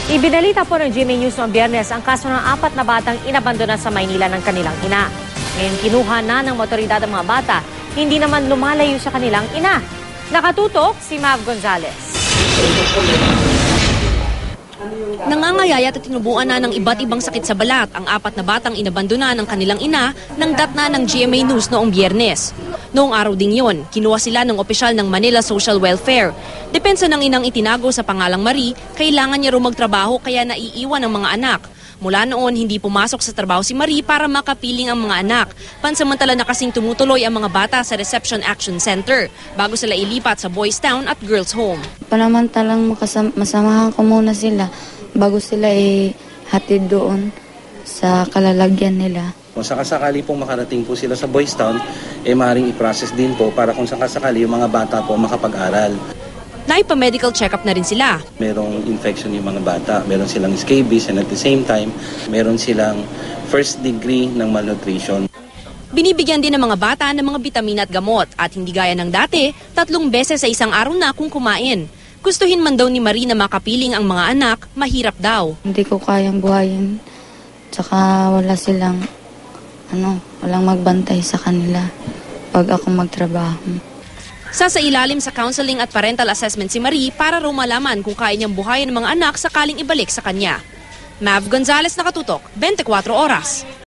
Ibinalita po ng GMA News noong Biyernes ang kaso ng 4 na batang inabandona sa Maynila ng kanilang ina. Ngayon kinuha na ng motoridad ang mga bata, hindi naman lumalayo sa kanilang ina. Nakatutok si Mav Gonzalez. Nangangayayat at tinubuan na ng iba't ibang sakit sa balat ang 4 na batang inabandona ng kanilang ina nang datna ng GMA News noong Biyernes. Noong araw ding yon, kinuha sila ng opisyal ng Manila Social Welfare. Depensa ng inang itinago sa pangalang Marie, kailangan niya raw magtrabaho kaya naiiwan ang mga anak. Mula noon, hindi pumasok sa trabaho si Marie para makapiling ang mga anak. Pansamantala na kasing tumutuloy ang mga bata sa Reception Action Center bago sila ilipat sa Boys Town at Girls Home. Panamantalang masamahan ko muna sila bago sila hatid doon sa kalalagyan nila. Kung sakasakali pong makarating po sila sa Boys Town, maaaring i-process din po para kung sakasakali yung mga bata po makapag-aral. Naipa-medical check-up na rin sila. Merong infection yung mga bata, meron silang scabies and at the same time, meron silang first degree ng malnutrition. Binibigyan din ng mga bata ng mga bitamina at gamot at hindi gaya ng dati, 3 beses sa isang araw na kung kumain. Gustuhin man daw ni Marie na makapiling ang mga anak, mahirap daw. Hindi ko kayang buhayin, tsaka walang magbantay sa kanila pag ako magtrabaho. Sasailalim sa counseling at parental assessment si Marie para raw malaman kung kaya niyang buhayin ang mga anak sakaling ibalik sa kanya. Mav Gonzalez, Nakatutok, 24 Oras.